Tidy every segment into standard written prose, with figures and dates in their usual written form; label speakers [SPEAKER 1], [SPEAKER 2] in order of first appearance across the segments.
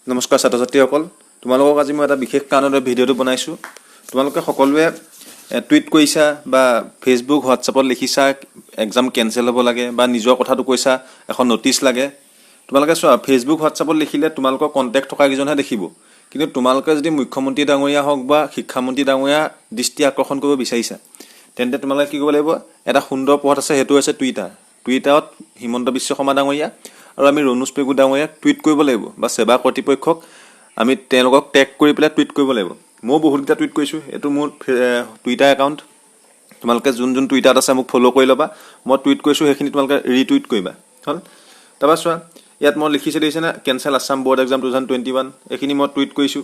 [SPEAKER 1] নমস্কাৰ ছাত্ৰ ছাত্ৰীসকল, তোমালোকক আজি মই এটা বিশেষ কাৰণত ভিডিঅ'টো বনাইছোঁ। তোমালোকে সকলোৱে টুইট কৰিছা বা ফেচবুক হোৱাটছআপত লিখিছা এক্সাম কেনচেল হ'ব লাগে বা নিজৰ কথাটো কৈছা এখন ন'টিচ লাগে। তোমালোকে চোৱা, ফেচবুক হোৱাটছআপত লিখিলে তোমালোকৰ কণ্টেক্ট থকা কেইজনহে দেখিব, কিন্তু তোমালোকে যদি মুখ্যমন্ত্ৰী ডাঙৰীয়া হওক বা শিক্ষামন্ত্ৰী ডাঙৰীয়া দৃষ্টি আকৰ্ষণ কৰিব বিচাৰিছা, তেন্তে তোমালোকে কি কৰিব লাগিব? এটা সুন্দৰ পথ আছে, সেইটো হৈছে টুইটাৰত হিমন্ত বিশ্ব শৰ্মা ডাঙৰীয়া আৰু আমি ৰণোজ পেগু ডাঙৰীয়াক টুইট কৰিব লাগিব বা সেৱা কৰ্তৃপক্ষক আমি তেওঁলোকক টেগ কৰি পেলাই টুইট কৰিব লাগিব। ময়ো বহুতকেইটা টুইট কৰিছোঁ, এইটো মোৰ টুইটাৰ একাউণ্ট। তোমালোকে যোন টুইটাৰত আছে মোক ফ'ল' কৰি ল'বা। মই টুইট কৰিছোঁ সেইখিনি তোমালোকে ৰিটুইট কৰিবা। হ'ল, তাৰপৰা চোৱা, ইয়াত মই লিখিছোঁ দেখিছেনে, কেনচেল আছাম বৰ্ড এক্সাম 2021, এইখিনি মই টুইট কৰিছোঁ।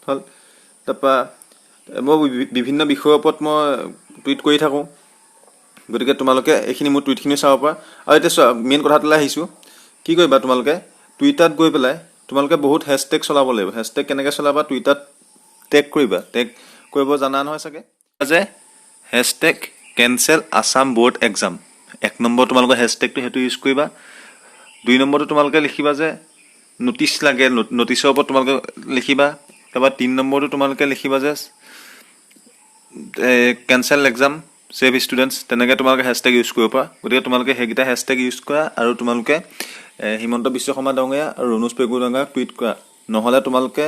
[SPEAKER 1] হ'ল, তাৰপৰা মই বিভিন্ন বিষয়ৰ ওপৰত মই টুইট কৰি থাকোঁ, গতিকে তোমালোকে এইখিনি মোৰ টুইটখিনি চাব পাৰা। আৰু এতিয়া চোৱা, মেইন কথাটোলৈ আহিছোঁ। কি কৰিবা তোমালোকে? টুইটাৰত গৈ পেলাই তোমালোকে বহুত হেছটেগ চলাব লাগিব। হেছটেগ কেনেকৈ চলাবা? টুইটাৰত টেগ কৰিবা। টেগ কৰিব জানা নহয় চাগে, যে hashtag cancel Assam board exam. 1 number তোমালোকৰ হেছটেগটো সেইটো ইউজ কৰিবা। 2 নম্বৰটো তোমালোকে লিখিবা যে ন'টিচ লাগে, ন'টিচৰ ওপৰত তোমালোকে লিখিবা। তাৰপৰা 3 নম্বৰটো তোমালোকে লিখিবা যে কেনচেল এক্সাম ছেভ ষ্টুডেণ্টছ, তেনেকৈ তোমালোকে হেছটেগ ইউজ কৰিব পাৰা। গতিকে তোমালোকে সেইকেইটা হেছটেগ ইউজ কৰা আৰু তোমালোকে হিমন্ত বিশ্ব শৰ্মা ডাঙৰীয়া আৰু ৰণোজ পেগু ডাঙৰীয়াক টুইট কৰা। নহ'লে তোমালোকে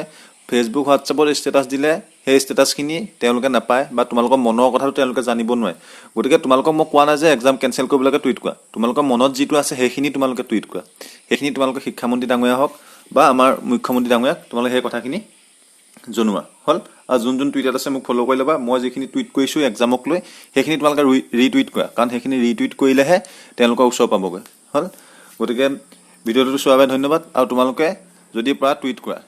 [SPEAKER 1] ফেচবুক হোৱাটছআপত ষ্টেটাছ দিলে সেই ষ্টেটাছখিনি তেওঁলোকে নাপায় বা তোমালোকৰ মনৰ কথাটো তেওঁলোকে জানিব নোৱাৰে। গতিকে তোমালোকক মই কোৱা নাই যে এক্সাম কেনচেল কৰিবলৈকে টুইট কৰা। তোমালোকৰ মনত যিটো আছে সেইখিনি তোমালোকে টুইট কৰা। সেইখিনি তোমালোকে শিক্ষামন্ত্ৰী ডাঙৰীয়া হওক বা আমাৰ মুখ্যমন্ত্ৰী ডাঙৰীয়াক তোমালোকে সেই কথাখিনি জনোৱা। হ'ল, আৰু যোন টুইটাৰত আছে মোক ফ'ল' কৰি ল'বা। মই যিখিনি টুইট কৰিছোঁ এক্সামক লৈ সেইখিনি তোমালোকে ৰিটুইট কৰা, কাৰণ সেইখিনি ৰিটুইট কৰিলেহে তেওঁলোকৰ ওচৰ পাবগৈ। হ'ল, গতিকে ভিডিঅ'টো চোৱাৰ বাবে ধন্যবাদ। আৰু তোমালোকে যদি পৰা টুইট কৰা।